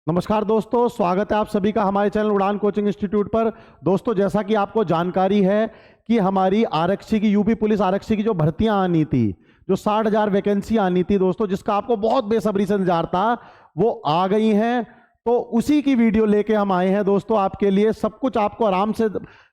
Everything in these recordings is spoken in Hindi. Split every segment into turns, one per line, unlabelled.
नमस्कार दोस्तों, स्वागत है आप सभी का हमारे चैनल उड़ान कोचिंग इंस्टीट्यूट पर। दोस्तों, जैसा कि आपको जानकारी है कि हमारी आरक्षी की यूपी पुलिस आरक्षी की जो भर्तियां आनी थी, जो 60,000 वैकेंसी आनी थी दोस्तों, जिसका आपको बहुत बेसब्री से इंतजार था, वो आ गई हैं। तो उसी की वीडियो लेके हम आए हैं दोस्तों आपके लिए। सब कुछ आपको आराम से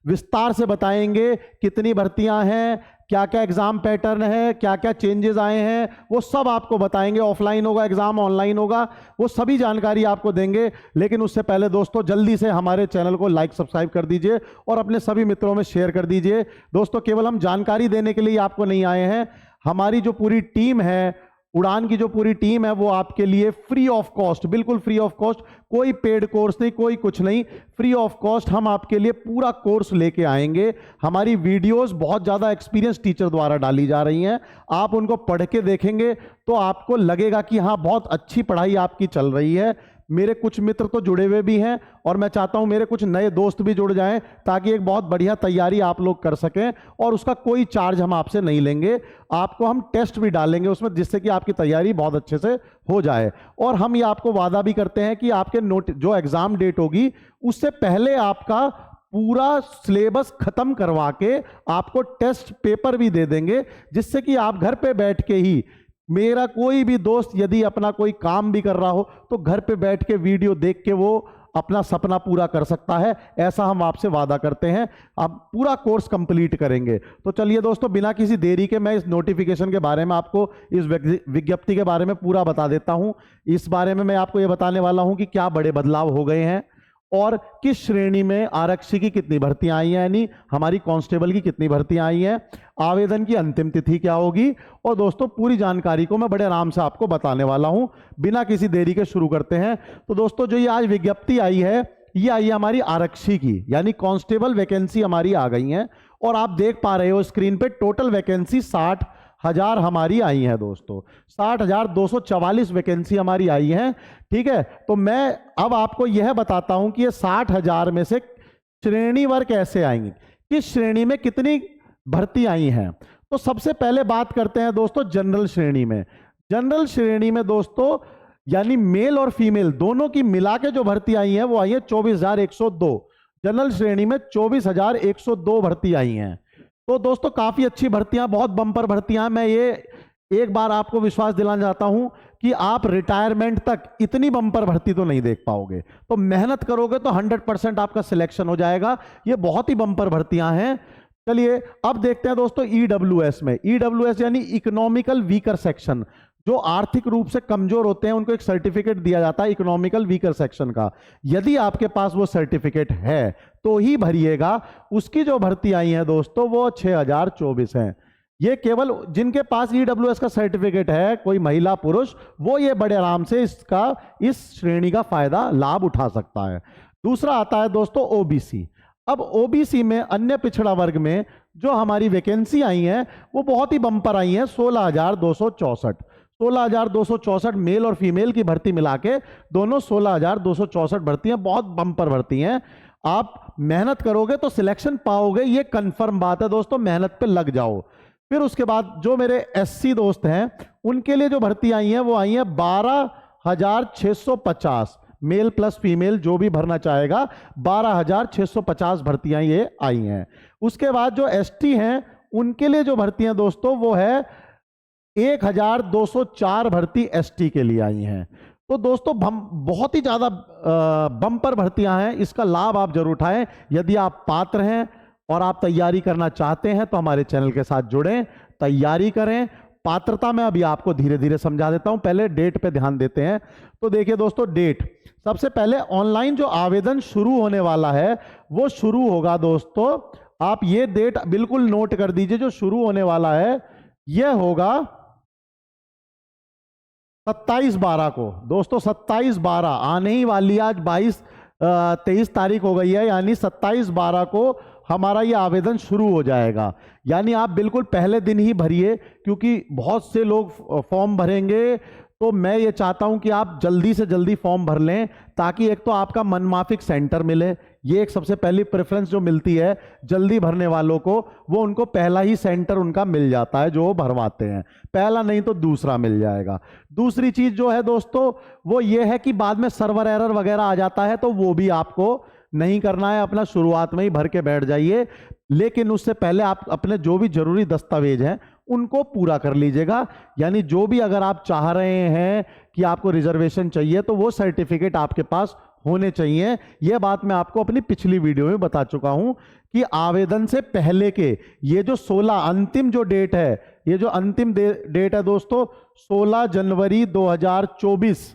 विस्तार से बताएंगे, कितनी भर्तियां हैं, क्या क्या एग्जाम पैटर्न है, क्या क्या चेंजेस आए हैं, वो सब आपको बताएंगे। ऑफलाइन होगा एग्जाम, ऑनलाइन होगा, वो सभी जानकारी आपको देंगे। लेकिन उससे पहले दोस्तों जल्दी से हमारे चैनल को लाइक सब्सक्राइब कर दीजिए और अपने सभी मित्रों में शेयर कर दीजिए। दोस्तों, केवल हम जानकारी देने के लिए आपको नहीं आए हैं। हमारी जो पूरी टीम है, उड़ान की जो पूरी टीम है, वो आपके लिए फ्री ऑफ कॉस्ट, बिल्कुल फ्री ऑफ कॉस्ट, कोई पेड कोर्स नहीं, कोई कुछ नहीं, फ्री ऑफ कॉस्ट हम आपके लिए पूरा कोर्स लेके आएंगे। हमारी वीडियोस बहुत ज़्यादा एक्सपीरियंस टीचर द्वारा डाली जा रही हैं। आप उनको पढ़ के देखेंगे तो आपको लगेगा कि हाँ, बहुत अच्छी पढ़ाई आपकी चल रही है। मेरे कुछ मित्र तो जुड़े हुए भी हैं और मैं चाहता हूं मेरे कुछ नए दोस्त भी जुड़ जाएं, ताकि एक बहुत बढ़िया तैयारी आप लोग कर सकें। और उसका कोई चार्ज हम आपसे नहीं लेंगे। आपको हम टेस्ट भी डालेंगे उसमें, जिससे कि आपकी तैयारी बहुत अच्छे से हो जाए। और हम ये आपको वादा भी करते हैं कि आपके जो एग्जाम डेट होगी, उससे पहले आपका पूरा सिलेबस खत्म करवा के आपको टेस्ट पेपर भी दे देंगे, जिससे कि आप घर पे बैठ के ही, मेरा कोई भी दोस्त यदि अपना कोई काम भी कर रहा हो तो घर पे बैठ के वीडियो देख के वो अपना सपना पूरा कर सकता है। ऐसा हम आपसे वादा करते हैं। आप पूरा कोर्स कंप्लीट करेंगे। तो चलिए दोस्तों, बिना किसी देरी के मैं इस नोटिफिकेशन के बारे में, आपको इस विज्ञप्ति के बारे में पूरा बता देता हूं। इस बारे में मैं आपको ये बताने वाला हूं कि क्या बड़े बदलाव हो गए हैं और किस श्रेणी में आरक्षी की कितनी भर्तियां आई हैं, यानी हमारी कांस्टेबल की कितनी भर्तियां आई हैं, आवेदन की अंतिम तिथि क्या होगी। और दोस्तों, पूरी जानकारी को मैं बड़े आराम से आपको बताने वाला हूं। बिना किसी देरी के शुरू करते हैं। तो दोस्तों, जो ये आज विज्ञप्ति आई है, ये आई है हमारी आरक्षी की, यानी कांस्टेबल वैकेंसी हमारी आ गई हैं। और आप देख पा रहे हो स्क्रीन पे, टोटल वैकेंसी 60,000 हमारी आई है दोस्तों। 60,244 वैकेंसी हमारी आई है। ठीक है, तो मैं अब आपको यह बताता हूं कि ये 60,000 में से श्रेणीवार कैसे आएंगी, किस श्रेणी में कितनी भर्ती आई हैं। तो सबसे पहले बात करते हैं दोस्तों जनरल श्रेणी में। जनरल श्रेणी में दोस्तों, यानी मेल और फीमेल दोनों की मिला के जो भर्ती आई है, वो आई है 24,102। जनरल श्रेणी में 24,102 भर्ती आई हैं। तो दोस्तों, काफी अच्छी भर्तियां, बहुत बम्पर भर्तियां। मैं ये एक बार आपको विश्वास दिलाना चाहता हूं कि आप रिटायरमेंट तक इतनी बम्पर भर्ती तो नहीं देख पाओगे। तो मेहनत करोगे तो 100% आपका सिलेक्शन हो जाएगा। ये बहुत ही बम्पर भर्तियां हैं। चलिए अब देखते हैं दोस्तों ईडब्ल्यूएस में। ईडब्ल्यूएस यानी इकोनॉमिकल वीकर सेक्शन, जो आर्थिक रूप से कमजोर होते हैं, उनको एक सर्टिफिकेट दिया जाता है इकोनॉमिकल वीकर सेक्शन का। यदि आपके पास वो सर्टिफिकेट है तो ही भरिएगा। उसकी जो भर्ती आई है दोस्तों, वो 6,024 है। ये केवल जिनके पास ईडब्ल्यूएस का सर्टिफिकेट है, कोई महिला पुरुष, वो ये बड़े आराम से इस श्रेणी का फायदा लाभ उठा सकता है। दूसरा आता है दोस्तों ओबीसी। अब ओबीसी में, अन्य पिछड़ा वर्ग में, जो हमारी वैकेंसी आई है, वो बहुत ही बम्पर आई है। 16,264 16,264 मेल और फीमेल की भर्ती मिला के दोनों 16,264 भर्तियां, बहुत बम्पर भर्ती हैं। आप मेहनत करोगे तो सिलेक्शन पाओगे, ये कंफर्म बात है दोस्तों। मेहनत पे लग जाओ। फिर उसके बाद जो मेरे एससी दोस्त हैं, उनके लिए जो भर्ती आई हैं, वो आई हैं 12,650। मेल प्लस फीमेल जो भी भरना चाहेगा, 12,650 भर्तियां ये आई हैं। उसके बाद जो एसटी हैं, उनके लिए जो भर्तियां दोस्तों, वो है 1,204 भर्ती एसटी के लिए आई हैं। तो दोस्तों, बहुत ही ज्यादा बम्पर भर्तियां हैं। इसका लाभ आप जरूर उठाएं। यदि आप पात्र हैं और आप तैयारी करना चाहते हैं तो हमारे चैनल के साथ जुड़ें, तैयारी करें। पात्रता में अभी आपको धीरे धीरे समझा देता हूं, पहले डेट पे ध्यान देते हैं। तो देखिए दोस्तों, डेट सबसे पहले ऑनलाइन जो आवेदन शुरू होने वाला है, वो शुरू होगा दोस्तों, आप ये डेट बिल्कुल नोट कर दीजिए। जो शुरू होने वाला है, यह होगा 27/12 को दोस्तों। 27/12 आने ही वाली, आज 23 तारीख हो गई है, यानी 27/12 को हमारा ये आवेदन शुरू हो जाएगा। यानी आप बिल्कुल पहले दिन ही भरिए, क्योंकि बहुत से लोग फॉर्म भरेंगे। तो मैं ये चाहता हूं कि आप जल्दी से जल्दी फॉर्म भर लें, ताकि एक तो आपका मनमाफिक सेंटर मिले, ये एक सबसे पहली प्रेफरेंस जो मिलती है जल्दी भरने वालों को, वो उनको पहला ही सेंटर उनका मिल जाता है जो वो भरवाते हैं, पहला नहीं तो दूसरा मिल जाएगा। दूसरी चीज जो है दोस्तों वो ये है कि बाद में सर्वर एरर वगैरह आ जाता है, तो वो भी आपको नहीं करना है, अपना शुरुआत में ही भर के बैठ जाइए। लेकिन उससे पहले आप अपने जो भी जरूरी दस्तावेज हैं उनको पूरा कर लीजिएगा। यानी जो भी अगर आप चाह रहे हैं कि आपको रिजर्वेशन चाहिए तो वो सर्टिफिकेट आपके पास होने चाहिए। यह बात मैं आपको अपनी पिछली वीडियो में बता चुका हूं कि आवेदन से पहले के ये जो 16 अंतिम जो डेट है, ये जो अंतिम डेट है दोस्तों 16 जनवरी 2024,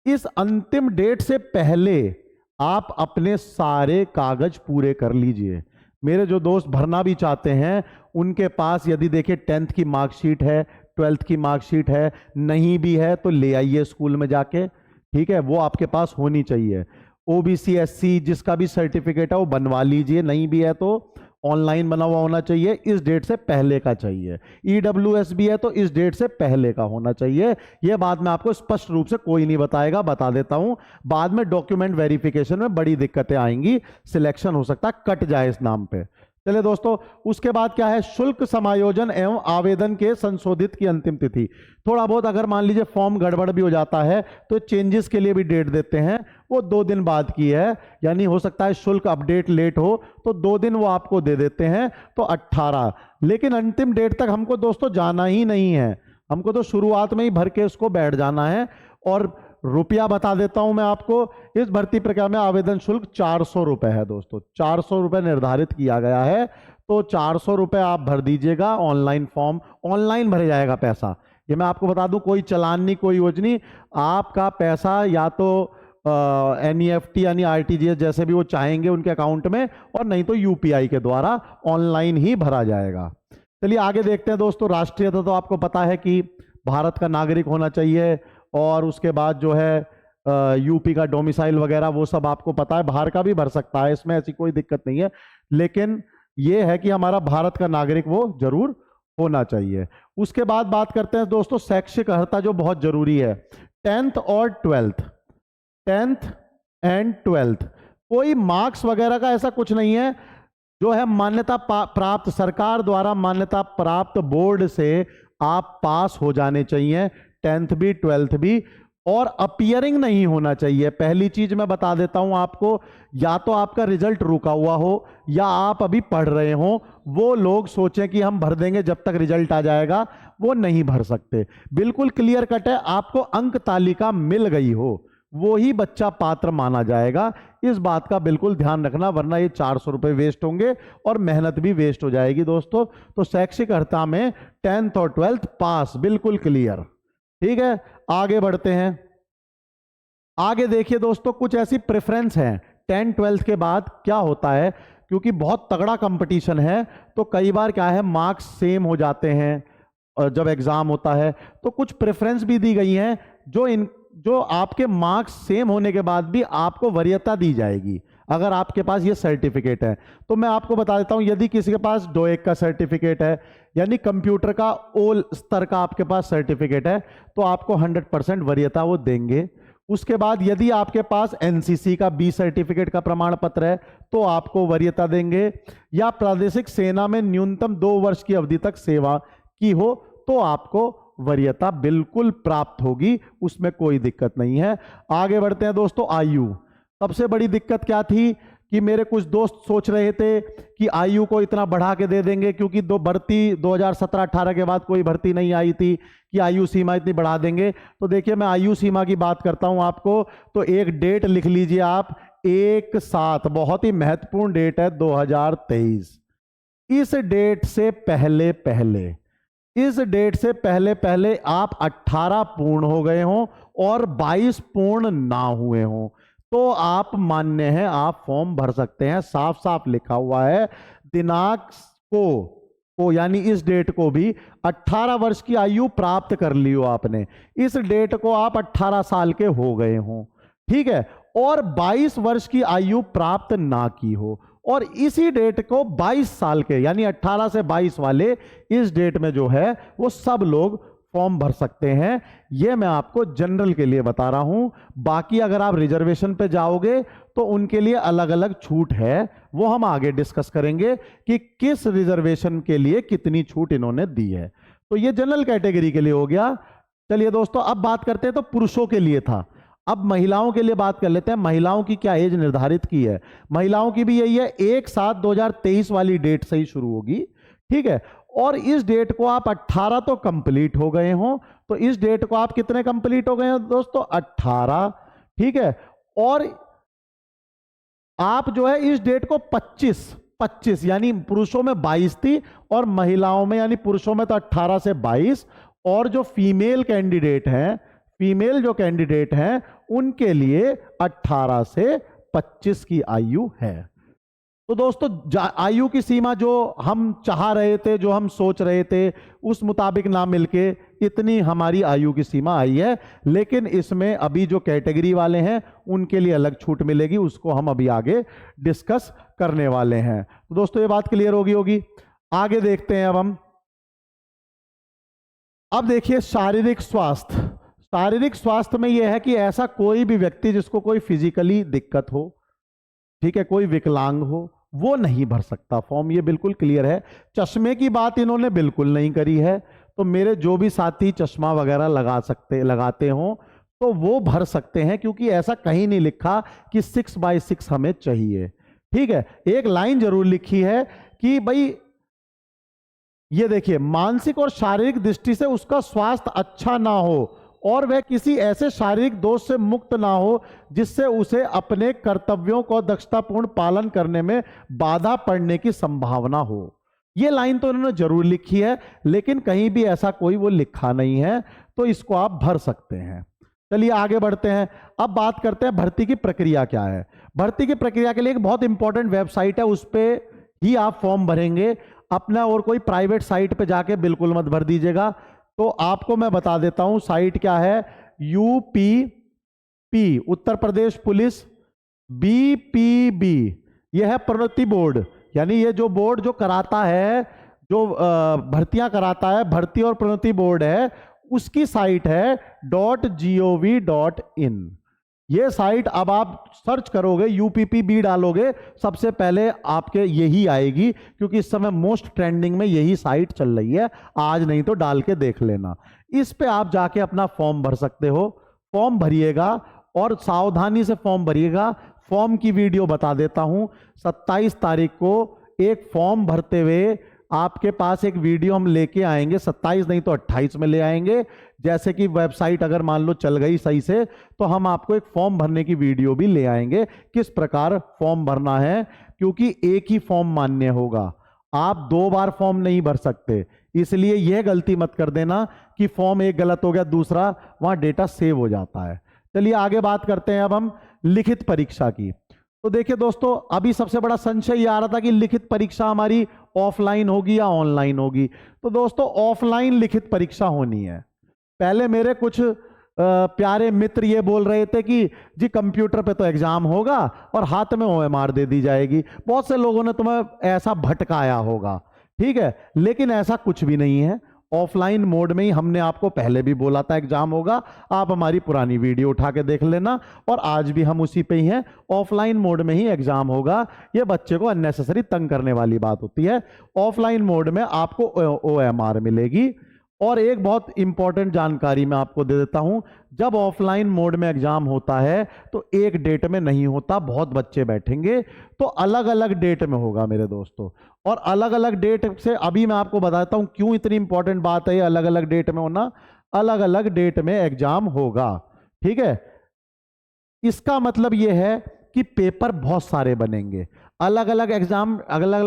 इस अंतिम डेट से पहले आप अपने सारे कागज पूरे कर लीजिए। मेरे जो दोस्त भरना भी चाहते हैं उनके पास यदि देखिए 10th की मार्कशीट है, 12th की मार्कशीट है, नहीं भी है तो ले आइए स्कूल में जाके, ठीक है, वो आपके पास होनी चाहिए। ओबीसी एससी जिसका भी सर्टिफिकेट है वो बनवा लीजिए, नहीं भी है तो ऑनलाइन बना हुआ होना चाहिए, इस डेट से पहले का चाहिए। ईडब्ल्यूएस भी है तो इस डेट से पहले का होना चाहिए। यह बात मैं आपको स्पष्ट रूप से कोई नहीं बताएगा, बता देता हूं। बाद में डॉक्यूमेंट वेरिफिकेशन में बड़ी दिक्कतें आएंगी, सिलेक्शन हो सकता है कट जाए इस नाम पे। चलिए दोस्तों, उसके बाद क्या है, शुल्क समायोजन एवं आवेदन के संशोधित की अंतिम तिथि। थोड़ा बहुत अगर मान लीजिए फॉर्म गड़बड़ भी हो जाता है तो चेंजेस के लिए भी डेट देते हैं, वो 2 दिन बाद की है। यानी हो सकता है शुल्क अपडेट लेट हो तो 2 दिन वो आपको दे देते हैं, तो 18। लेकिन अंतिम डेट तक हमको दोस्तों जाना ही नहीं है, हमको तो शुरुआत में ही भर के उसको बैठ जाना है। और रुपया बता देता हूं मैं आपको, इस भर्ती प्रक्रिया में आवेदन शुल्क 400 रुपए है दोस्तों, 400 रुपए निर्धारित किया गया है। तो 400 रुपए आप भर दीजिएगा। ऑनलाइन फॉर्म ऑनलाइन भरे जाएगा पैसा, ये मैं आपको बता दूं, कोई चालान नहीं, कोई योजना, आपका पैसा या तो एनईएफटी यानी आरटीजीएस जैसे भी वो चाहेंगे उनके अकाउंट में, और नहीं तो यूपीआई के द्वारा ऑनलाइन ही भरा जाएगा। चलिए आगे देखते हैं दोस्तों। राष्ट्रीयता तो आपको पता है कि भारत का नागरिक होना चाहिए, और उसके बाद जो है यूपी का डोमिसाइल वगैरह वो सब आपको पता है, बाहर का भी भर सकता है, इसमें ऐसी कोई दिक्कत नहीं है। लेकिन ये है कि हमारा भारत का नागरिक वो जरूर होना चाहिए। उसके बाद बात करते हैं दोस्तों शैक्षिक अर्हता जो बहुत जरूरी है, 10th और 12th, 10th एंड 12th। कोई मार्क्स वगैरह का ऐसा कुछ नहीं है, जो है मान्यता प्राप्त, सरकार द्वारा मान्यता प्राप्त बोर्ड से आप पास हो जाने चाहिए, 10th भी 12th भी, और अपीयरिंग नहीं होना चाहिए। पहली चीज मैं बता देता हूं आपको, या तो आपका रिजल्ट रुका हुआ हो या आप अभी पढ़ रहे हो, वो लोग सोचें कि हम भर देंगे जब तक रिजल्ट आ जाएगा, वो नहीं भर सकते। बिल्कुल क्लियर कट है, आपको अंक तालिका मिल गई हो वो ही बच्चा पात्र माना जाएगा। इस बात का बिल्कुल ध्यान रखना, वरना ये 400 रुपए वेस्ट होंगे और मेहनत भी वेस्ट हो जाएगी दोस्तों। तो शैक्षिक अर्हता में 10th और 12th पास, बिल्कुल क्लियर, ठीक है। आगे बढ़ते हैं। आगे देखिए दोस्तों, कुछ ऐसी प्रेफरेंस है 10 12th के बाद। क्या होता है, क्योंकि बहुत तगड़ा कंपटीशन है तो कई बार क्या है मार्क्स सेम हो जाते हैं, और जब एग्जाम होता है तो कुछ प्रेफरेंस भी दी गई हैं, जो आपके मार्क्स सेम होने के बाद भी आपको वरीयता दी जाएगी अगर आपके पास ये सर्टिफिकेट है। तो मैं आपको बता देता हूं, यदि किसी के पास डोएक का सर्टिफिकेट है यानी कंप्यूटर का ओल स्तर का आपके पास सर्टिफिकेट है, तो आपको 100% वरीयता वो देंगे। उसके बाद यदि आपके पास एनसीसी का बी सर्टिफिकेट का प्रमाण पत्र है तो आपको वरीयता देंगे, या प्रादेशिक सेना में न्यूनतम 2 वर्ष की अवधि तक सेवा की हो तो आपको वरीयता बिल्कुल प्राप्त होगी, उसमें कोई दिक्कत नहीं है। आगे बढ़ते हैं दोस्तों। आयु, सबसे बड़ी दिक्कत क्या थी कि मेरे कुछ दोस्त सोच रहे थे कि आयु को इतना बढ़ा के दे देंगे, क्योंकि भर्ती 2017-18 के बाद कोई भर्ती नहीं आई थी कि आयु सीमा इतनी बढ़ा देंगे। तो देखिए मैं आयु सीमा की बात करता हूं आपको, तो एक डेट लिख लीजिए आप, 1/7, बहुत ही महत्वपूर्ण डेट है 2023। इस डेट से पहले आप 18 पूर्ण हो गए हों और 22 पूर्ण ना हुए हों तो आप मान्य हैं, आप फॉर्म भर सकते हैं। साफ साफ लिखा हुआ है, दिनांक को यानी इस डेट को भी 18 वर्ष की आयु प्राप्त कर ली हो आपने, इस डेट को आप 18 साल के हो गए हों, ठीक है, और 22 वर्ष की आयु प्राप्त ना की हो, और इसी डेट को 22 साल के यानी 18 से 22 वाले इस डेट में जो है वो सब लोग फॉर्म भर सकते हैं। ये मैं आपको जनरल के लिए बता रहा हूं। बाकी अगर आप रिजर्वेशन पे जाओगे तो उनके लिए अलग अलग छूट है, वो हम आगे डिस्कस करेंगे कि किस रिजर्वेशन के लिए कितनी छूट इन्होंने दी है। तो ये जनरल कैटेगरी के लिए हो गया। चलिए दोस्तों, अब बात करते हैं, तो पुरुषों के लिए था। अब महिलाओं के लिए बात कर लेते हैं। महिलाओं की क्या एज निर्धारित की है? महिलाओं की भी यही है, 1/7/2023 वाली डेट से ही शुरू होगी, ठीक है। और इस डेट को आप 18 तो कंप्लीट हो गए हो, तो इस डेट को आप कितने कंप्लीट हो गए हो दोस्तों? 18, ठीक है। और आप जो है इस डेट को 25 यानी पुरुषों में 22 थी और महिलाओं में यानी पुरुषों में तो 18 से 22, और जो फीमेल कैंडिडेट हैं, फीमेल जो कैंडिडेट हैं उनके लिए 18 से 25 की आयु है। तो दोस्तों, आयु की सीमा जो हम चाह रहे थे, जो हम सोच रहे थे, उस मुताबिक ना मिलके इतनी हमारी आयु की सीमा आई है। लेकिन इसमें अभी जो कैटेगरी वाले हैं उनके लिए अलग छूट मिलेगी, उसको हम अभी आगे डिस्कस करने वाले हैं। तो दोस्तों, ये बात क्लियर होगी। आगे देखते हैं अब देखिए शारीरिक स्वास्थ्य। शारीरिक स्वास्थ्य में यह है कि ऐसा कोई भी व्यक्ति जिसको कोई फिजिकली दिक्कत हो, ठीक है, कोई विकलांग हो, वो नहीं भर सकता फॉर्म। ये बिल्कुल क्लियर है। चश्मे की बात इन्होंने बिल्कुल नहीं करी है, तो मेरे जो भी साथी चश्मा वगैरह लगाते हो तो वो भर सकते हैं, क्योंकि ऐसा कहीं नहीं लिखा कि 6/6 हमें चाहिए, ठीक है। एक लाइन जरूर लिखी है कि भाई ये देखिए, मानसिक और शारीरिक दृष्टि से उसका स्वास्थ्य अच्छा ना हो और वह किसी ऐसे शारीरिक दोष से मुक्त ना हो जिससे उसे अपने कर्तव्यों को दक्षतापूर्ण पालन करने में बाधा पड़ने की संभावना हो। यह लाइन तो उन्होंने जरूर लिखी है, लेकिन कहीं भी ऐसा कोई वो लिखा नहीं है, तो इसको आप भर सकते हैं। चलिए आगे बढ़ते हैं। अब बात करते हैं भर्ती की प्रक्रिया क्या है। भर्ती की प्रक्रिया के लिए एक बहुत इंपॉर्टेंट वेबसाइट है, उस पर ही आप फॉर्म भरेंगे। अपना और कोई प्राइवेट साइट पे जाके बिल्कुल मत भर दीजिएगा। तो आपको मैं बता देता हूं साइट क्या है। UPP, Uttar Pradesh police, BPB, यह है प्रोन्नति बोर्ड, यानी ये जो बोर्ड जो कराता है, जो भर्तियां कराता है, भर्ती और प्रोन्नति बोर्ड है, उसकी साइट है .gov.in। ये साइट अब आप सर्च करोगे, UPPB डालोगे, सबसे पहले आपके यही आएगी, क्योंकि इस समय मोस्ट ट्रेंडिंग में यही साइट चल रही है। आज नहीं तो डाल के देख लेना। इस पे आप जाके अपना फॉर्म भर सकते हो। फॉर्म भरिएगा और सावधानी से फॉर्म भरिएगा। फॉर्म की वीडियो बता देता हूं। 27 तारीख को एक फॉर्म भरते हुए आपके पास एक वीडियो हम लेके आएंगे, 27 नहीं तो 28 में ले आएंगे। जैसे कि वेबसाइट अगर मान लो चल गई सही से, तो हम आपको एक फॉर्म भरने की वीडियो भी ले आएंगे, किस प्रकार फॉर्म भरना है, क्योंकि एक ही फॉर्म मान्य होगा। आप 2 बार फॉर्म नहीं भर सकते, इसलिए यह गलती मत कर देना कि फॉर्म एक गलत हो गया, दूसरा वहां डेटा सेव हो जाता है। चलिए आगे बात करते हैं अब हम लिखित परीक्षा की। तो देखिए दोस्तों, अभी सबसे बड़ा संशय ये आ रहा था कि लिखित परीक्षा हमारी ऑफलाइन होगी या ऑनलाइन होगी। तो दोस्तों, ऑफलाइन लिखित परीक्षा होनी है। पहले मेरे कुछ प्यारे मित्र ये बोल रहे थे कि जी कंप्यूटर पे तो एग्जाम होगा और हाथ में OMR दे दी जाएगी। बहुत से लोगों ने तुम्हें ऐसा भटकाया होगा, ठीक है, लेकिन ऐसा कुछ भी नहीं है। ऑफलाइन मोड में ही हमने आपको पहले भी बोला था एग्जाम होगा। आप हमारी पुरानी वीडियो उठा के देख लेना, और आज भी हम उसी पे ही हैं। ऑफलाइन मोड में ही एग्जाम होगा। ये बच्चे को अननेसेसरी तंग करने वाली बात होती है। ऑफलाइन मोड में आपको OMR मिलेगी। और एक बहुत इंपॉर्टेंट जानकारी मैं आपको दे देता हूं, जब ऑफलाइन मोड में एग्जाम होता है तो एक डेट में नहीं होता, बहुत बच्चे बैठेंगे, तो अलग अलग डेट में होगा मेरे दोस्तों। और अलग अलग डेट से अभी मैं आपको बताता हूं क्यों इतनी इंपॉर्टेंट बात है ये अलग अलग डेट में होना। अलग अलग डेट में एग्जाम होगा, ठीक है। इसका मतलब यह है कि पेपर बहुत सारे बनेंगे। अलग अलग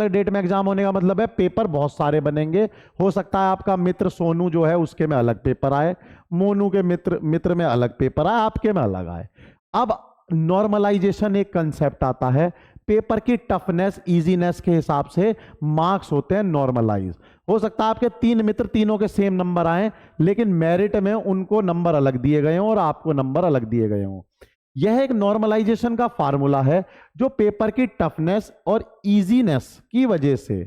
डेट में एग्जाम होने का मतलब है पेपर बहुत सारे बनेंगे। हो सकता है आपका मित्र सोनू जो है उसके में अलग पेपर आए, मोनू के मित्र में अलग पेपर आए, आपके में अलग आए। अब नॉर्मलाइजेशन एक कंसेप्ट आता है। पेपर की टफनेस, इजीनेस के हिसाब से मार्क्स होते हैं नॉर्मलाइज। हो सकता है आपके 3 मित्र तीनों के सेम नंबर आए, लेकिन मेरिट में उनको नंबर अलग दिए गए हों और आपको नंबर अलग दिए गए हों। यह एक नॉर्मलाइजेशन का फार्मूला है जो पेपर की टफनेस और इजीनेस की वजह से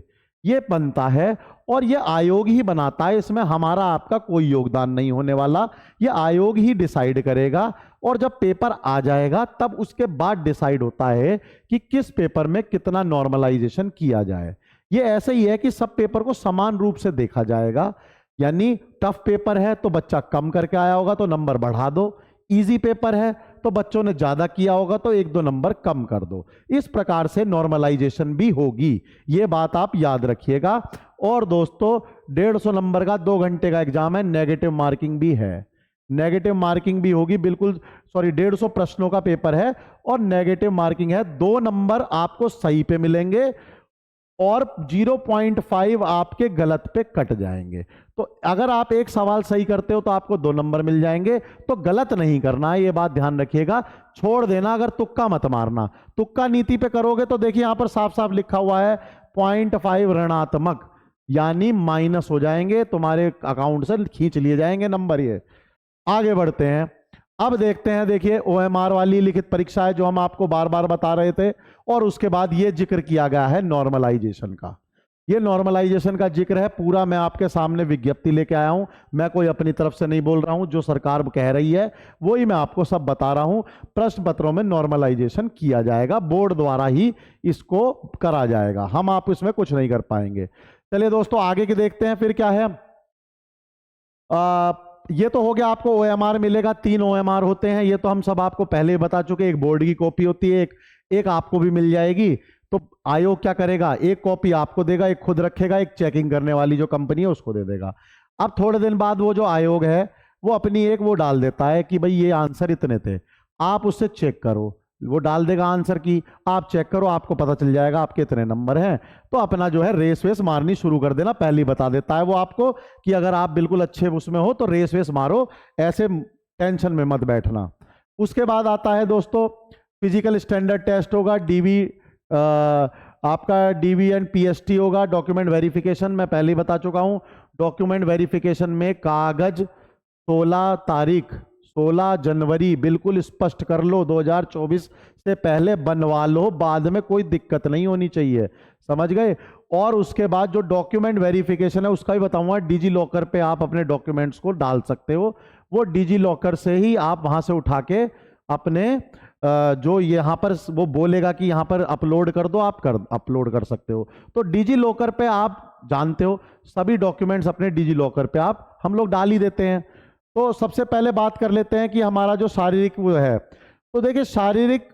ये बनता है और ये आयोग ही बनाता है, इसमें हमारा आपका कोई योगदान नहीं होने वाला, ये आयोग ही डिसाइड करेगा। और जब पेपर आ जाएगा तब उसके बाद डिसाइड होता है कि किस पेपर में कितना नॉर्मलाइजेशन किया जाए। ये ऐसे ही है कि सब पेपर को समान रूप से देखा जाएगा, यानी टफ पेपर है तो बच्चा कम करके आया होगा तो नंबर बढ़ा दो, इजी पेपर है तो बच्चों ने ज्यादा किया होगा तो 1-2 नंबर कम कर दो। इस प्रकार से नॉर्मलाइजेशन भी होगी, ये बात आप याद रखिएगा। और दोस्तों 150 नंबर का 2 घंटे का एग्जाम है, नेगेटिव मार्किंग भी है, नेगेटिव मार्किंग भी होगी, बिल्कुल सॉरी 150 प्रश्नों का पेपर है और नेगेटिव मार्किंग है। 2 नंबर आपको सही पे मिलेंगे और 0.5 आपके गलत पे कट जाएंगे। तो अगर आप एक सवाल सही करते हो तो आपको 2 नंबर मिल जाएंगे, तो गलत नहीं करना है, ये बात ध्यान रखिएगा। छोड़ देना, अगर तुक्का मत मारना, तुक्का नीति पे करोगे तो देखिए यहां पर साफ साफ लिखा हुआ है 0.5 ऋणात्मक, यानी माइनस हो जाएंगे, तुम्हारे अकाउंट से खींच लिए जाएंगे नंबर। ये आगे बढ़ते हैं, अब देखते हैं, देखिए OMR वाली लिखित परीक्षा है जो हम आपको बार बार बता रहे थे, और उसके बाद ये जिक्र किया गया है नॉर्मलाइजेशन का। ये नॉर्मलाइजेशन का जिक्र है पूरा, मैं आपके सामने विज्ञप्ति लेके आया हूं, मैं कोई अपनी तरफ से नहीं बोल रहा हूं, जो सरकार कह रही है वही मैं आपको सब बता रहा हूं। प्रश्न पत्रों में नॉर्मलाइजेशन किया जाएगा, बोर्ड द्वारा ही इसको करा जाएगा, हम आप इसमें कुछ नहीं कर पाएंगे। चलिए दोस्तों आगे के देखते हैं, फिर क्या है। ये तो हो गया, आपको OMR मिलेगा, 3 OMR होते हैं, ये तो हम सब आपको पहले ही बता चुके। एक बोर्ड की कॉपी होती है, एक आपको भी मिल जाएगी। तो आयोग क्या करेगा, एक कॉपी आपको देगा, एक खुद रखेगा, एक चेकिंग करने वाली जो कंपनी है उसको दे देगा। अब थोड़े दिन बाद वो जो आयोग है वो अपनी एक वो डाल देता है कि भाई ये आंसर इतने थे, आप उससे चेक करो, वो डाल देगा आंसर की, आप चेक करो, आपको पता चल जाएगा आपके इतने नंबर हैं। तो अपना जो है रेस वेस मारनी शुरू कर देना, पहले ही बता देता है वो आपको कि अगर आप बिल्कुल अच्छे उसमें हो तो रेस वेस मारो, ऐसे टेंशन में मत बैठना। उसके बाद आता है दोस्तों फिजिकल स्टैंडर्ड टेस्ट होगा, डीवी आपका डीवी एंड पीएसटी होगा, डॉक्यूमेंट वेरिफिकेशन मैं पहले ही बता चुका हूं। डॉक्यूमेंट वेरिफिकेशन में कागज 16 तारीख 16 जनवरी बिल्कुल स्पष्ट कर लो, 2024 से पहले बनवा लो, बाद में कोई दिक्कत नहीं होनी चाहिए, समझ गए। और उसके बाद जो डॉक्यूमेंट वेरिफिकेशन है उसका भी बताऊंगा, डिजी लॉकर पे आप अपने डॉक्यूमेंट्स को डाल सकते हो, वो डिजी लॉकर से ही आप वहां से उठा के अपने जो यहाँ पर वो बोलेगा कि यहाँ पर अपलोड कर दो, आप अपलोड कर सकते हो। तो डिजी लॉकर पे आप जानते हो सभी डॉक्यूमेंट्स अपने डिजी लॉकर पे आप हम लोग डाल ही देते हैं। तो सबसे पहले बात कर लेते हैं कि हमारा जो शारीरिक वो है, तो देखिए शारीरिक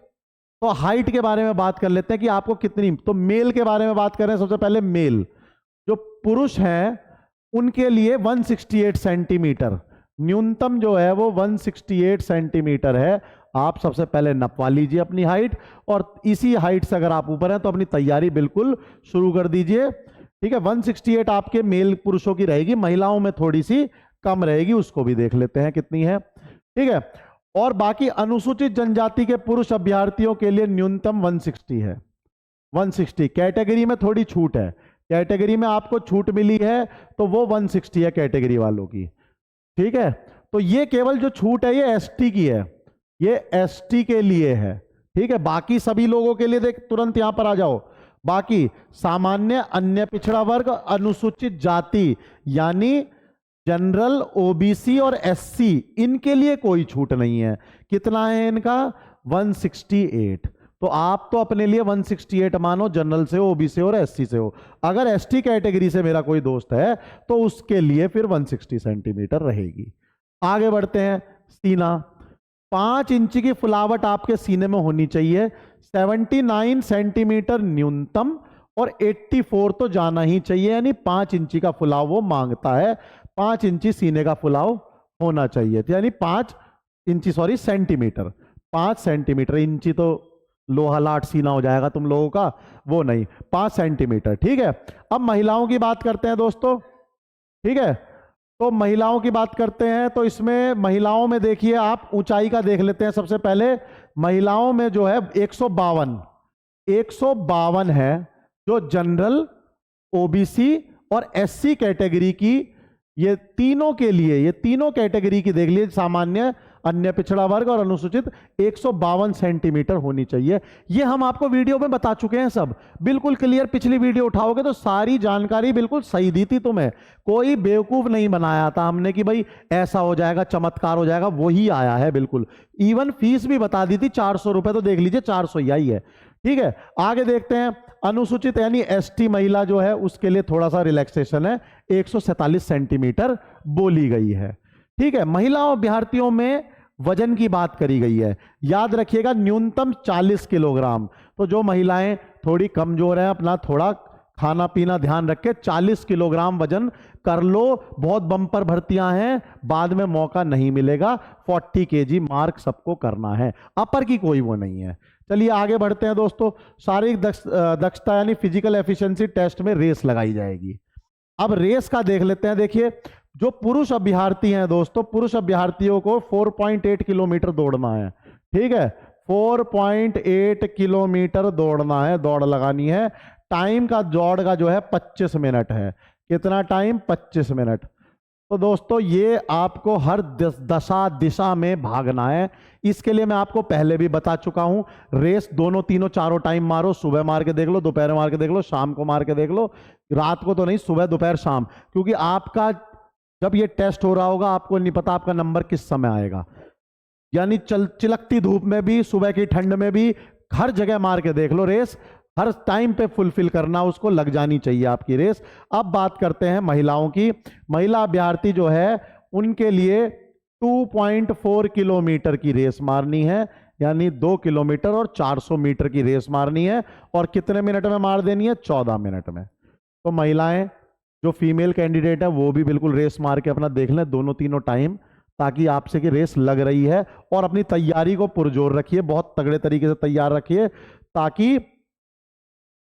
तो हाइट के बारे में बात कर लेते हैं कि आपको कितनी, तो मेल के बारे में बात करें। सबसे पहले मेल जो पुरुष हैं उनके लिए 168 सेंटीमीटर न्यूनतम जो है वो 168 सेंटीमीटर है। आप सबसे पहले नपवा लीजिए अपनी हाइट, और इसी हाइट से अगर आप ऊपर हैं तो अपनी तैयारी बिल्कुल शुरू कर दीजिए, ठीक है। 168 आपके मेल पुरुषों की रहेगी, महिलाओं में थोड़ी सी कम रहेगी, उसको भी देख लेते हैं कितनी है, ठीक है। और बाकी अनुसूचित जनजाति के पुरुष अभ्यर्थियों के लिए न्यूनतम 160 है, 160। कैटेगरी में थोड़ी छूट है, कैटेगरी में आपको छूट मिली है तो वो 160 है कैटेगरी वालों की, ठीक है। तो ये केवल जो छूट है ये एसटी की है, ये एसटी के लिए है, ठीक है। बाकी सभी लोगों के लिए देख तुरंत यहां पर आ जाओ, बाकी सामान्य, अन्य पिछड़ा वर्ग, अनुसूचित जाति यानी जनरल, ओबीसी और एससी, इनके लिए कोई छूट नहीं है। कितना है इनका 168। तो आप तो अपने लिए 168 मानो, जनरल से हो, ओबीसी हो और एससी से हो। अगर एसटी कैटेगरी से मेरा कोई दोस्त है तो उसके लिए फिर 160 सेंटीमीटर रहेगी। आगे बढ़ते हैं, सीना 5 इंच की फुलावट आपके सीने में होनी चाहिए, 79 सेंटीमीटर न्यूनतम और 84 तो जाना ही चाहिए, यानी 5 इंची का फुलाव वो मांगता है, 5 इंची सीने का फुलाव होना चाहिए, यानी 5 इंची सॉरी सेंटीमीटर, 5 सेंटीमीटर, इंची तो लोहा लाट सीना हो जाएगा तुम लोगों का, वो नहीं, 5 सेंटीमीटर, ठीक है। अब महिलाओं की बात करते हैं दोस्तों, ठीक है। तो महिलाओं की बात करते हैं तो इसमें महिलाओं में देखिए आप ऊंचाई का देख लेते हैं। सबसे पहले महिलाओं में जो है 152 है, जो जनरल, ओबीसी और एससी कैटेगरी की, ये तीनों के लिए, ये तीनों कैटेगरी की देख लीजिए, सामान्य, अन्य पिछड़ा वर्ग और अनुसूचित 152 सेंटीमीटर होनी चाहिए। ये हम आपको वीडियो में बता चुके हैं, सब बिल्कुल क्लियर। पिछली वीडियो उठाओगे तो सारी जानकारी बिल्कुल सही दी थी तुम्हें, कोई बेवकूफ नहीं बनाया था हमने कि भाई ऐसा हो जाएगा, चमत्कार हो जाएगा, वही आया है बिल्कुल। इवन फीस भी बता दी थी 400 रुपए, तो देख लीजिए 400 ही आई है। ठीक है, आगे देखते हैं। अनुसूचित यानी एसटी महिला जो है उसके लिए थोड़ा सा रिलैक्सेशन है, 147 सेंटीमीटर बोली गई है। ठीक है, महिलाओं अभ्यर्थियों में वजन की बात करी गई है, याद रखिएगा न्यूनतम 40 किलोग्राम। तो जो महिलाएं थोड़ी कमजोर हैं, अपना थोड़ा खाना पीना ध्यान रख के 40 किलोग्राम वजन कर लो। बहुत बम्पर भर्तियां हैं, बाद में मौका नहीं मिलेगा। 40 केजी मार्क सबको करना है, अपर की कोई वो नहीं है। चलिए आगे बढ़ते हैं दोस्तों। शारीरिक दक्षता यानी फिजिकल एफिशिएंसी टेस्ट में रेस लगाई जाएगी। अब रेस का देख लेते हैं। देखिए, जो पुरुष अभ्यर्थी हैं दोस्तों, पुरुष अभ्यर्थियों को 4.8 किलोमीटर दौड़ना है। ठीक है, 4.8 किलोमीटर दौड़ना है, दौड़ लगानी है। टाइम का दौड़ का जो है 25 मिनट है। कितना टाइम? 25 मिनट। तो दोस्तों ये आपको हर दशा दिशा में भागना है। इसके लिए मैं आपको पहले भी बता चुका हूं, रेस दोनों तीनों चारों टाइम मारो। सुबह मार के देख लो, दोपहर मार के देख लो, शाम को मार के देख लो। रात को तो नहीं, सुबह दोपहर शाम, क्योंकि आपका जब ये टेस्ट हो रहा होगा आपको नहीं पता आपका नंबर किस समय आएगा। यानी चिलकती धूप में भी, सुबह की ठंड में भी, हर जगह मार के देख लो। रेस हर टाइम पे फुलफिल करना, उसको लग जानी चाहिए आपकी रेस। अब बात करते हैं महिलाओं की। महिला अभ्यर्थी जो है उनके लिए 2.4 किलोमीटर की रेस मारनी है, यानी 2 किलोमीटर और 400 मीटर की रेस मारनी है। और कितने मिनट में मार देनी है? 14 मिनट में। तो महिलाएं जो फीमेल कैंडिडेट है वो भी बिल्कुल रेस मार के अपना देख लें दोनों तीनों टाइम, ताकि आपसे की रेस लग रही है। और अपनी तैयारी को पुरजोर रखिए, बहुत तगड़े तरीके से तैयार रखिए, ताकि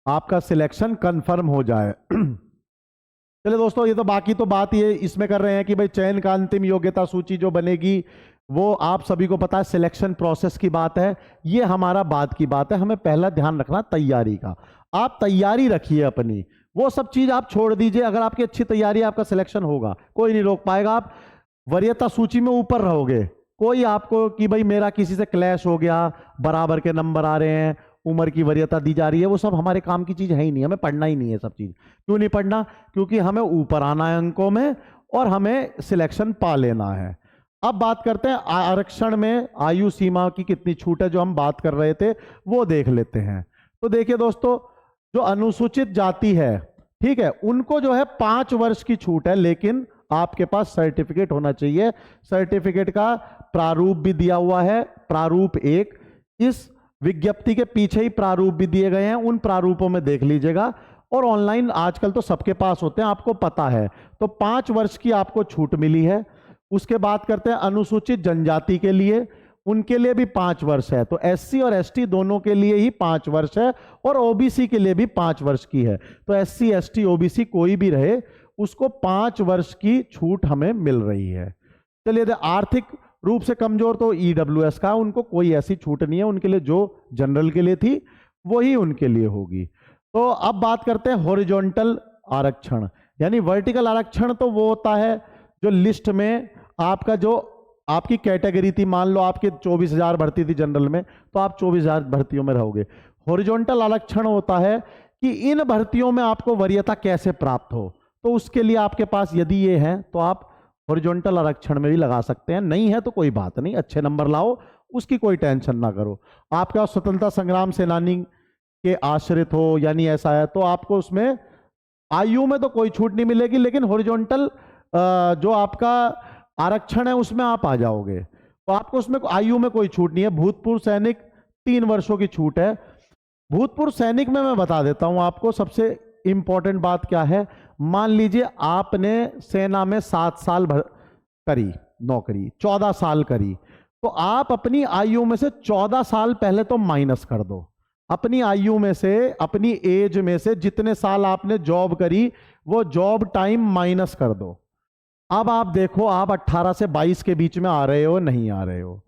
आपका सिलेक्शन कंफर्म हो जाए। चलिए दोस्तों, ये तो बाकी तो बात ये इसमें कर रहे हैं कि भाई चयन का अंतिम योग्यता सूची जो बनेगी वो आप सभी को पता है, सिलेक्शन प्रोसेस की बात है। ये हमारा बाद की बात है, हमें पहला ध्यान रखना तैयारी का। आप तैयारी रखिए अपनी, वो सब चीज आप छोड़ दीजिए। अगर आपकी अच्छी तैयारी है, आपका सिलेक्शन होगा, कोई नहीं रोक पाएगा। आप वरीयता सूची में ऊपर रहोगे, कोई आपको कि भाई मेरा किसी से क्लैश हो गया, बराबर के नंबर आ रहे हैं, उम्र की वरीयता दी जा रही है, वो सब हमारे काम की चीज है ही नहीं। हमें पढ़ना ही नहीं है सब चीज। क्यों नहीं पढ़ना? क्योंकि हमें ऊपर आना है अंकों में और हमें सिलेक्शन पा लेना है। अब बात करते हैं आरक्षण में आयु सीमा की कितनी छूट है, जो हम बात कर रहे थे वो देख लेते हैं। तो देखिए दोस्तों, जो अनुसूचित जाति है, ठीक है, उनको जो है 5 वर्ष की छूट है, लेकिन आपके पास सर्टिफिकेट होना चाहिए। सर्टिफिकेट का प्रारूप भी दिया हुआ है, प्रारूप 1। इस विज्ञप्ति के पीछे ही प्रारूप भी दिए गए हैं, उन प्रारूपों में देख लीजिएगा। और ऑनलाइन आजकल तो सबके पास होते हैं, आपको पता है। तो 5 वर्ष की आपको छूट मिली है। उसके बाद करते हैं अनुसूचित जनजाति के लिए, उनके लिए भी 5 वर्ष है। तो एससी और एसटी दोनों के लिए ही 5 वर्ष है, और ओबीसी के लिए भी 5 वर्ष की है। तो एससी एसटी ओबीसी कोई भी रहे, उसको 5 वर्ष की छूट हमें मिल रही है। चलिए, आर्थिक रूप से कमजोर तो ईडब्ल्यूएस का, उनको कोई ऐसी छूट नहीं है। उनके लिए जो जनरल के लिए थी वही उनके लिए होगी। तो अब बात करते हैं हॉरिजॉन्टल आरक्षण, यानी वर्टिकल आरक्षण तो वो होता है जो लिस्ट में आपका जो आपकी कैटेगरी थी, मान लो आपके 24,000 भर्ती थी जनरल में, तो आप 24,000 भर्तियों में रहोगे। हॉरिजॉन्टल आरक्षण होता है कि इन भर्तियों में आपको वरीयता कैसे प्राप्त हो। तो उसके लिए आपके पास यदि ये है तो आप हॉरिजॉन्टल आरक्षण में भी लगा सकते हैं, नहीं है तो कोई बात नहीं, अच्छे नंबर लाओ, उसकी कोई टेंशन ना करो। आपका स्वतंत्रता संग्राम सेनानी के आश्रित हो, यानी ऐसा है, तो आपको उसमें आयु में तो कोई छूट नहीं मिलेगी, लेकिन हॉरिजॉन्टल जो आपका आरक्षण है उसमें आप आ जाओगे, तो आपको उसमें आयु में कोई छूट नहीं है। भूतपूर्व सैनिक 3 वर्षों की छूट है। भूतपूर्व सैनिक में मैं बता देता हूं आपको सबसे इंपॉर्टेंट बात क्या है। मान लीजिए आपने सेना में 7 साल करी नौकरी, 14 साल करी, तो आप अपनी आयु में से 14 साल पहले तो माइनस कर दो। अपनी आयु में से, अपनी एज में से जितने साल आपने जॉब करी वो जॉब टाइम माइनस कर दो। अब आप देखो, आप 18 से 22 के बीच में आ रहे हो, नहीं आ रहे हो।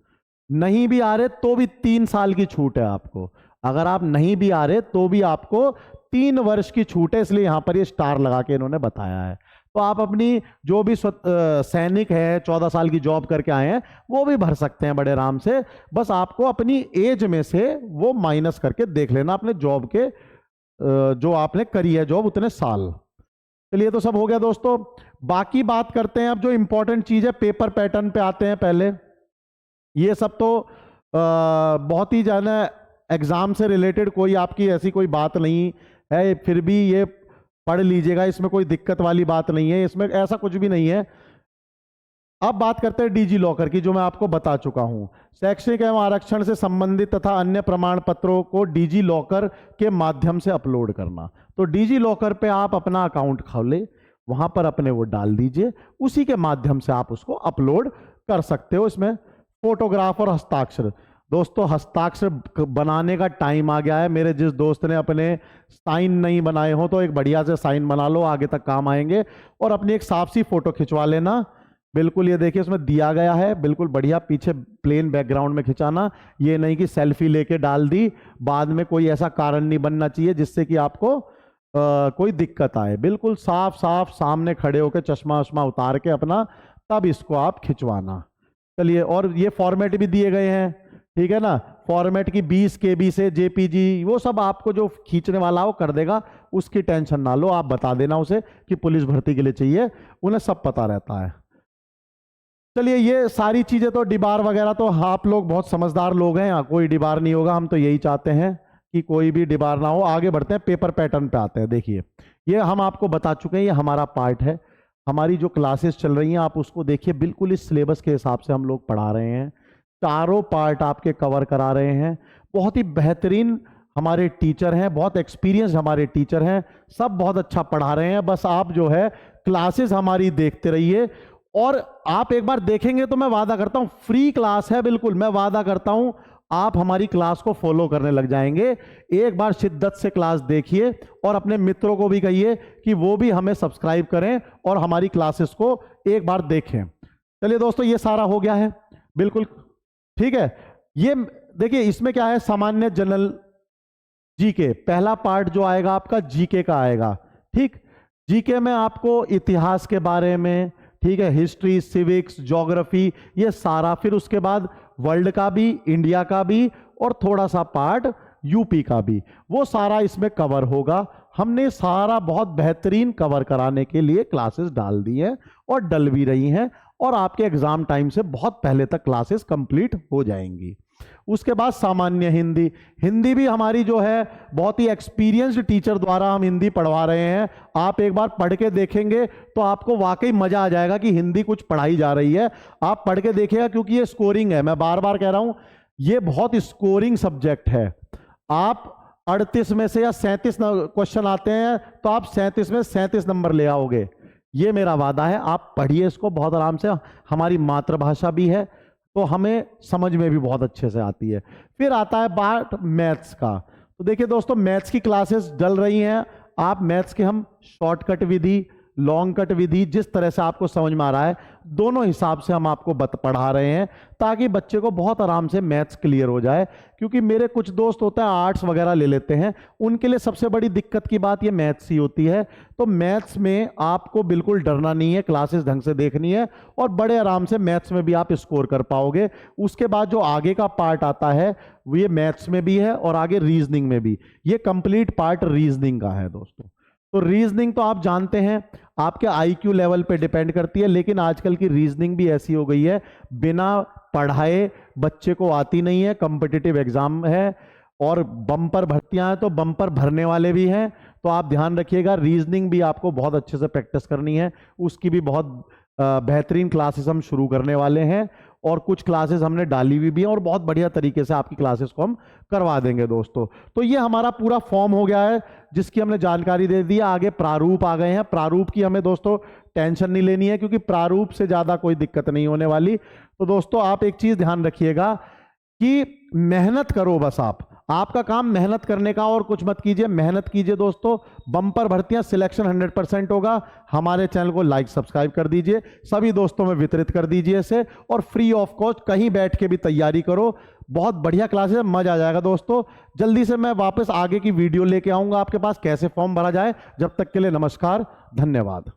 नहीं भी आ रहे तो भी 3 साल की छूट है आपको। अगर आप नहीं भी आ रहे तो भी आपको 3 वर्ष की छूट है, इसलिए यहां पर ये स्टार लगा के इन्होंने बताया है। तो आप अपनी जो भी सैनिक है 14 साल की जॉब करके आए हैं वो भी भर सकते हैं बड़े आराम से। बस आपको अपनी एज में से वो माइनस करके देख लेना अपने जॉब के जो आपने करी है जॉब उतने साल। चलिए तो सब हो गया दोस्तों। बाकी बात करते हैं अब जो इंपॉर्टेंट चीज है, पेपर पैटर्न पे आते हैं पहले। ये सब तो बहुत ही जाना एग्जाम से रिलेटेड कोई आपकी ऐसी कोई बात नहीं है, फिर भी ये पढ़ लीजिएगा, इसमें कोई दिक्कत वाली बात नहीं है, इसमें ऐसा कुछ भी नहीं है। अब बात करते हैं डिजी लॉकर की, जो मैं आपको बता चुका हूं। शैक्षणिक एवं आरक्षण से संबंधित तथा अन्य प्रमाण पत्रों को डिजी लॉकर के माध्यम से अपलोड करना। तो डिजी लॉकर पे आप अपना अकाउंट खोले, वहां पर अपने वो डाल दीजिए, उसी के माध्यम से आप उसको अपलोड कर सकते हो। इसमें फोटोग्राफ और हस्ताक्षर, दोस्तों हस्ताक्षर बनाने का टाइम आ गया है। मेरे जिस दोस्त ने अपने साइन नहीं बनाए हो तो एक बढ़िया से साइन बना लो, आगे तक काम आएंगे। और अपनी एक साफ सी फोटो खिंचवा लेना, बिल्कुल ये देखिए इसमें दिया गया है, बिल्कुल बढ़िया पीछे प्लेन बैकग्राउंड में खिंचाना। ये नहीं कि सेल्फी लेके डाल दी, बाद में कोई ऐसा कारण नहीं बनना चाहिए जिससे कि आपको कोई दिक्कत आए। बिल्कुल साफ साफ सामने खड़े होकर चश्मा वश्मा उतार के अपना तब इसको आप खिंचवाना। चलिए, और ये फॉर्मेट भी दिए गए हैं, ठीक है ना। फॉर्मेट की 20 KB से JPG वो सब आपको जो खींचने वाला वो कर देगा, उसकी टेंशन ना लो। आप बता देना उसे कि पुलिस भर्ती के लिए चाहिए, उन्हें सब पता रहता है। चलिए, ये सारी चीजें तो डिबार वगैरह तो आप लोग बहुत समझदार लोग हैं, कोई डिबार नहीं होगा, हम तो यही चाहते हैं कि कोई भी डिबार ना हो। आगे बढ़ते हैं, पेपर पैटर्न पे आते हैं। देखिए ये हम आपको बता चुके हैं, ये हमारा पार्ट है। हमारी जो क्लासेस चल रही हैं आप उसको देखिए, बिल्कुल इस सिलेबस के हिसाब से हम लोग पढ़ा रहे हैं, चारों पार्ट आपके कवर करा रहे हैं। बहुत ही बेहतरीन हमारे टीचर हैं, बहुत एक्सपीरियंस हमारे टीचर हैं, सब बहुत अच्छा पढ़ा रहे हैं। बस आप जो है क्लासेस हमारी देखते रहिए, और आप एक बार देखेंगे तो मैं वादा करता हूं फ्री क्लास है, बिल्कुल मैं वादा करता हूं आप हमारी क्लास को फॉलो करने लग जाएंगे। एक बार शिद्दत से क्लास देखिए और अपने मित्रों को भी कहिए कि वो भी हमें सब्सक्राइब करें और हमारी क्लासेस को एक बार देखें। चलिए दोस्तों, ये सारा हो गया है, बिल्कुल ठीक है। ये देखिए इसमें क्या है, सामान्य जनरल जीके पहला पार्ट जो आएगा आपका जीके का आएगा, ठीक। जीके में आपको इतिहास के बारे में, ठीक है, हिस्ट्री, सिविक्स, ज्योग्राफी, ये सारा, फिर उसके बाद वर्ल्ड का भी, इंडिया का भी, और थोड़ा सा पार्ट यूपी का भी, वो सारा इसमें कवर होगा। हमने सारा बहुत बेहतरीन कवर कराने के लिए क्लासेस डाल दी हैं और डल भी रही हैं, और आपके एग्जाम टाइम से बहुत पहले तक क्लासेस कंप्लीट हो जाएंगी। उसके बाद सामान्य हिंदी, हिंदी भी हमारी जो है बहुत ही एक्सपीरियंस्ड टीचर द्वारा हम हिंदी पढ़वा रहे हैं। आप एक बार पढ़ के देखेंगे तो आपको वाकई मजा आ जाएगा कि हिंदी कुछ पढ़ाई जा रही है। आप पढ़ के देखिएगा, क्योंकि ये स्कोरिंग है, मैं बार बार कह रहा हूं ये बहुत स्कोरिंग सब्जेक्ट है। आप 38 में से या 37 क्वेश्चन आते हैं तो आप 37 में 37 नंबर ले आओगे, ये मेरा वादा है। आप पढ़िए इसको बहुत आराम से, हमारी मातृभाषा भी है तो हमें समझ में भी बहुत अच्छे से आती है। फिर आता है बात मैथ्स का। तो देखिए दोस्तों, मैथ्स की क्लासेस चल रही हैं। आप मैथ्स के हम शॉर्टकट विधि, लॉन्ग कट विधि, जिस तरह से आपको समझ में आ रहा है, दोनों हिसाब से हम आपको पढ़ा रहे हैं ताकि बच्चे को बहुत आराम से मैथ्स क्लियर हो जाए। क्योंकि मेरे कुछ दोस्त होते हैं आर्ट्स वगैरह ले लेते हैं, उनके लिए सबसे बड़ी दिक्कत की बात ये मैथ्स ही होती है। तो मैथ्स में आपको बिल्कुल डरना नहीं है, क्लासेस ढंग से देखनी है और बड़े आराम से मैथ्स में भी आप स्कोर कर पाओगे। उसके बाद जो आगे का पार्ट आता है वो ये मैथ्स में भी है और आगे रीजनिंग में भी। ये कंप्लीट पार्ट रीजनिंग का है दोस्तों। तो रीजनिंग तो आप जानते हैं आपके IQ लेवल पे डिपेंड करती है, लेकिन आजकल की रीजनिंग भी ऐसी हो गई है बिना पढ़ाए बच्चे को आती नहीं है। कॉम्पिटिटिव एग्जाम है और बम्पर भर्तियां हैं तो बम्पर भरने वाले भी हैं, तो आप ध्यान रखिएगा। रीजनिंग भी आपको बहुत अच्छे से प्रैक्टिस करनी है, उसकी भी बहुत बेहतरीन क्लासेस हम शुरू करने वाले हैं और कुछ क्लासेस हमने डाली हुई भी हैं और बहुत बढ़िया तरीके से आपकी क्लासेस को हम करवा देंगे दोस्तों। तो ये हमारा पूरा फॉर्म हो गया है जिसकी हमने जानकारी दे दी। आगे प्रारूप आ गए हैं, प्रारूप की हमें दोस्तों टेंशन नहीं लेनी है क्योंकि प्रारूप से ज़्यादा कोई दिक्कत नहीं होने वाली। तो दोस्तों आप एक चीज़ ध्यान रखिएगा कि मेहनत करो, बस आपका काम मेहनत करने का और कुछ मत कीजिए, मेहनत कीजिए दोस्तों। बम्पर भर्तियां, सिलेक्शन 100% होगा। हमारे चैनल को लाइक सब्सक्राइब कर दीजिए, सभी दोस्तों में वितरित कर दीजिए इसे, और फ्री ऑफ कॉस्ट कहीं बैठ के भी तैयारी करो। बहुत बढ़िया क्लासेस, मजा आ जाएगा दोस्तों। जल्दी से मैं वापस आगे की वीडियो लेके आऊंगा आपके पास, कैसे फॉर्म भरा जाए। जब तक के लिए नमस्कार, धन्यवाद।